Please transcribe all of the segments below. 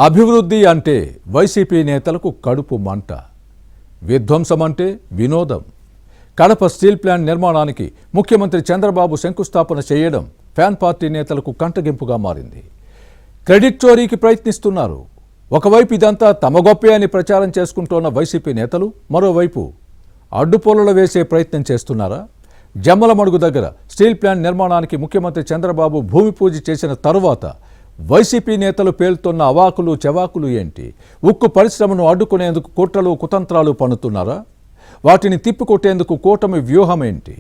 అభివృద్ధి అంటే వైసీపీ నేతలకు కడుపు మంట, విధ్వంసం అంటే వినోదం. కడప స్టీల్ ప్లాంట్ నిర్మాణానికి ముఖ్యమంత్రి చంద్రబాబు శంకుస్థాపన చేయడం ఫ్యాన్ పార్టీ నేతలకు కంటగింపుగా మారింది. క్రెడిట్ చోరీకి ప్రయత్నిస్తున్నారు. ఒకవైపు ఇదంతా తమ గొప్పే అని ప్రచారం చేసుకుంటోన్న వైసీపీ నేతలు, మరోవైపు అడ్డుపోలలు వేసే ప్రయత్నం చేస్తున్నారా? జమ్మలమడుగు దగ్గర స్టీల్ ప్లాంట్ నిర్మాణానికి ముఖ్యమంత్రి చంద్రబాబు భూమి పూజ చేసిన తరువాత వైసీపీ నేతలు పేలుతున్న అవాకులు చెవాకులు ఏంటి? ఉక్కు పరిశ్రమను అడ్డుకునేందుకు కుట్రలు కుతంత్రాలు పన్నుతున్నారా? వాటిని తిప్పికొట్టేందుకు కూటమి వ్యూహం ఏంటి?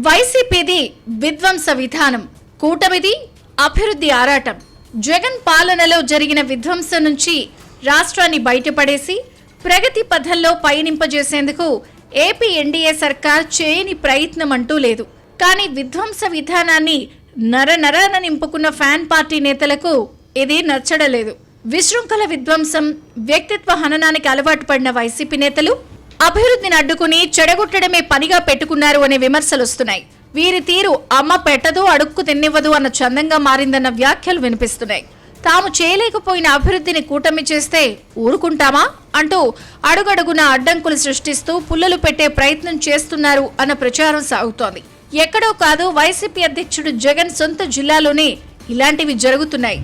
వైసీపీది విధ్వంస విధానం, కూటమిది అభివృద్ధి ఆరాటం. జగన్ పాలనలో జరిగిన విధ్వంసం నుంచి రాష్ట్రాన్ని బయటపడేసి ప్రగతి పథంలో పయనింపజేసేందుకు ఏపీ ఎన్డీఏ సర్కార్ చేయని ప్రయత్నం అంటూ లేదు. కానీ విధ్వంస విధానాన్ని నరనరాన నింపుకున్న ఫ్యాన్ పార్టీ నేతలకు ఇది నచ్చడలేదు. విశృంఖల విధ్వంసం, వ్యక్తిత్వ హననానికి అలవాటు పడిన వైసీపీ నేతలు అభివృద్ధిని అడ్డుకుని చెడగొట్టడమే పనిగా పెట్టుకున్నారు అనే విమర్శలు వస్తున్నాయి. వీరి తీరు అమ్మ పెట్టదు అడుక్కు తిన్నివ్వదు అన్న చందంగా మారిందన్న వ్యాఖ్యలు వినిపిస్తున్నాయి. తాము చేయలేకపోయిన అభివృద్ధిని కూటమి చేస్తే ఊరుకుంటామా అంటూ అడుగడుగున అడ్డంకులు సృష్టిస్తూ పుల్లలు పెట్టే ప్రయత్నం చేస్తున్నారు అన్న ప్రచారం సాగుతోంది. ఎక్కడో కాదు, వైసీపీ అధ్యక్షుడు జగన్ సొంత జిల్లాలోనే ఇలాంటివి జరుగుతున్నాయి.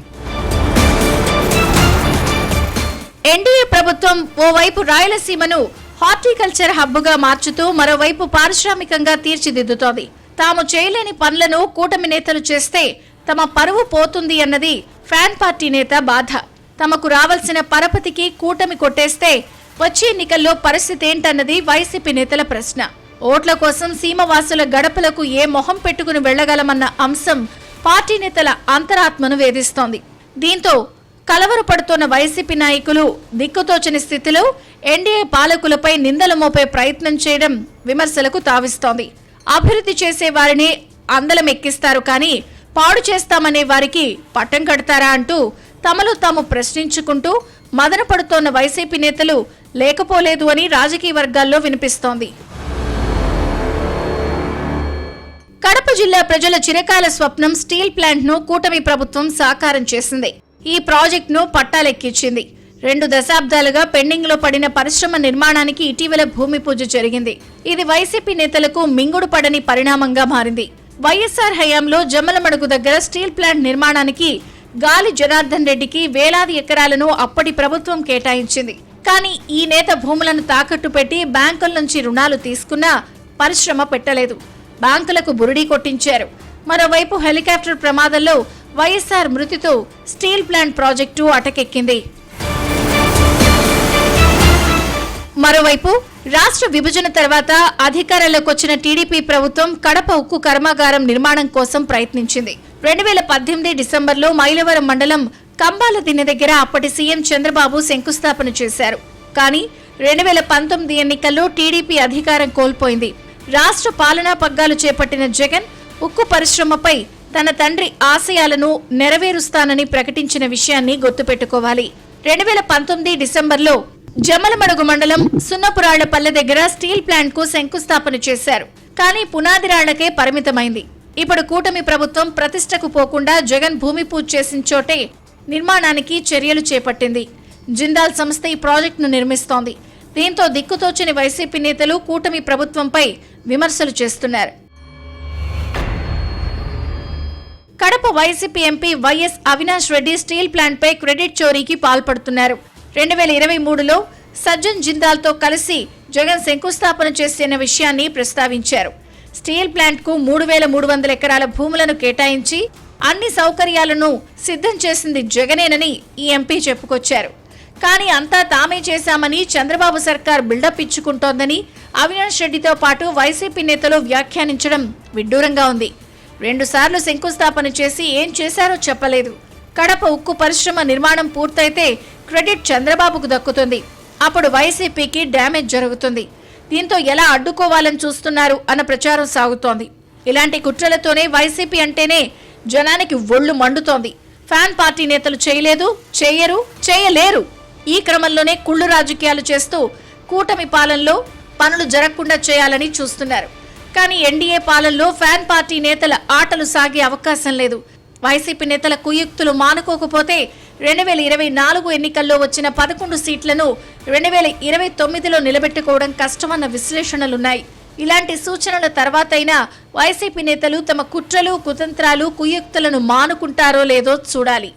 ఎన్డీఏ ప్రభుత్వం ఓవైపు రాయలసీమను హార్టికల్చర్ హబ్గా మార్చుతూ మరోవైపు పారిశ్రామికంగా తీర్చిదిద్దుతోంది. తాము చేయలేని పనులను కూటమి నేతలు చేస్తే తమ పరువు పోతుంది అన్నది ఫ్యాన్ పార్టీ నేత బాధ. తమకు రావాల్సిన పరపతికి కూటమి కొట్టేస్తే వచ్చే ఎన్నికల్లో పరిస్థితి ఏంటన్నది వైసీపీ నేతల ప్రశ్న. ఓట్ల కోసం సీమవాసుల గడపలకు ఏ మొహం పెట్టుకుని వెళ్లగలమన్న అంశం పార్టీ నేతల అంతరాత్మను వేధిస్తోంది. దీంతో కలవరపడుతున్న వైసీపీ నాయకులు దిక్కుతోచని స్థితిలో ఎన్డీఏ పాలకులపై నిందలు మోపే ప్రయత్నం చేయడం విమర్శలకు తావిస్తోంది. అభివృద్ధి చేసే వారిని అందలం ఎక్కిస్తారు, కానీ పాడు చేస్తామనే వారికి పట్టం కడతారా అంటూ తమలో తాము ప్రశ్నించుకుంటూ మదన పడుతోన్న వైసీపీ నేతలు లేకపోలేదు అని రాజకీయ వర్గాల్లో వినిపిస్తోంది. కడప జిల్లా ప్రజల చిరకాల స్వప్నం స్టీల్ ప్లాంట్ ను కూటమి ప్రభుత్వం సాకారం చేసింది. ఈ ప్రాజెక్ట్ ను పట్టాలెక్కించింది. 2 దశాబ్దాలుగా పెండింగ్ లో పడిన పరిశ్రమ నిర్మాణానికి ఇటీవల భూమి పూజ జరిగింది. ఇది వైసీపీ నేతలకు మింగుడు పడని పరిణామంగా మారింది. వైఎస్ఆర్ హయాంలో జమ్మలమడుగు దగ్గర స్టీల్ ప్లాంట్ నిర్మాణానికి గాలి జనార్దన్ రెడ్డికి వేలాది ఎకరాలను అప్పటి ప్రభుత్వం కేటాయించింది. కానీ ఈ నేత భూములను తాకట్టు పెట్టి బ్యాంకుల నుంచి రుణాలు తీసుకున్నా పరిశ్రమ పెట్టలేదు. బ్యాంకులకు బురిడీ కొట్టించారు. మరోవైపు హెలికాప్టర్ ప్రమాదంలో వైఎస్ఆర్ మృతితో స్టీల్ ప్లాంట్ ప్రాజెక్టు అటకెక్కింది. మరోవైపు రాష్ట్ర విభజన తర్వాత అధికారంలోకి వచ్చిన టీడీపీ ప్రభుత్వం కడప ఉక్కు కర్మాగారం నిర్మాణం కోసం ప్రయత్నించింది. 2018 డిసెంబర్లో మైలవరం మండలం కంబాల దిన్నె దగ్గర అప్పటి సీఎం చంద్రబాబు శంకుస్థాపన చేశారు. కానీ 2019 ఎన్నికల్లో టీడీపీ అధికారం కోల్పోయింది. రాష్ట్ర పాలనా పగ్గాలు చేపట్టిన జగన్ ఉక్కు పరిశ్రమపై తన తండ్రి ఆశయాలను నెరవేరుస్తానని ప్రకటించిన విషయాన్ని గుర్తుపెట్టుకోవాలి. 2019 డిసెంబర్లో జమ్మలమడుగు మండలం సున్నపురాళ్లపల్లె దగ్గర స్టీల్ ప్లాంట్ కు శంకుస్థాపన చేశారు. కానీ పునాది రాళ్లకే పరిమితమైంది. ఇప్పుడు కూటమి ప్రభుత్వం ప్రతిష్టకు పోకుండా జగన్ భూమి పూజ చేసిన చోటే నిర్మాణానికి చర్యలు చేపట్టింది. జిందాల్ సంస్థ ఈ ప్రాజెక్టును నిర్మిస్తోంది. దీంతో దిక్కుతోచని వైసీపీ నేతలు కూటమి ప్రభుత్వంపై విమర్శలు చేస్తున్నారు. Kadapa YCP MP YS Avinash Reddy steel plant పై క్రెడిట్ చోరీకి పాల్పడుతున్నారు. 2023లో సజ్జన్ జిందాల్తో కలిసి జగన్ శంకుస్థాపన చేసిన విషయాన్ని ప్రస్తావించారు. స్టీల్ ప్లాంట్ కు 3300 ఎకరాల భూములను కేటాయించి అన్ని సౌకర్యాలను సిద్ధం చేసింది జగనేనని ఈ ఎంపీ చెప్పుకొచ్చారు. కానీ అంతా తామే చేశామని చంద్రబాబు సర్కార్ బిల్డప్ ఇచ్చుకుంటోందని అవినాష్ రెడ్డితో పాటు వైసీపీ నేతలు వ్యాఖ్యానించడం విడ్డూరంగా ఉంది. 2 సార్లు శంకుస్థాపన చేసి ఏం చేశారో చెప్పలేదు. కడప ఉక్కు పరిశ్రమ నిర్మాణం పూర్తయితే క్రెడిట్ చంద్రబాబుకు దక్కుతుంది. అప్పుడు వైసీపీకి డ్యామేజ్ జరుగుతుంది. దీంతో ఎలా అడ్డుకోవాలని చూస్తున్నారు అన్న ప్రచారం సాగుతోంది. ఇలాంటి కుట్రలతోనే వైసీపీ అంటేనే జనానికి ఒళ్ళు మండుతోంది. ఫ్యాన్ పార్టీ నేతలు చేయలేదు, చేయరు, చేయలేరు. ఈ క్రమంలోనే కుళ్ళు రాజకీయాలు చేస్తూ కూటమి పాలనలో పనులు జరగకుండా చేయాలని చూస్తున్నారు. కానీ ఎన్డీఏ పాలనలో ఫ్యాన్ పార్టీ నేతల ఆటలు సాగే అవకాశం లేదు. వైసీపీ నేతల కుయుక్తులు మానుకోకపోతే 2024 ఎన్నికల్లో వచ్చిన 11 సీట్లను 2029లో నిలబెట్టుకోవడం కష్టమన్న విశ్లేషణలున్నాయి. ఇలాంటి సూచనల తర్వాతైనా వైసీపీ నేతలు తమ కుట్రలు, కుతంత్రాలు, కుయుక్తులను మానుకుంటారో లేదో చూడాలి.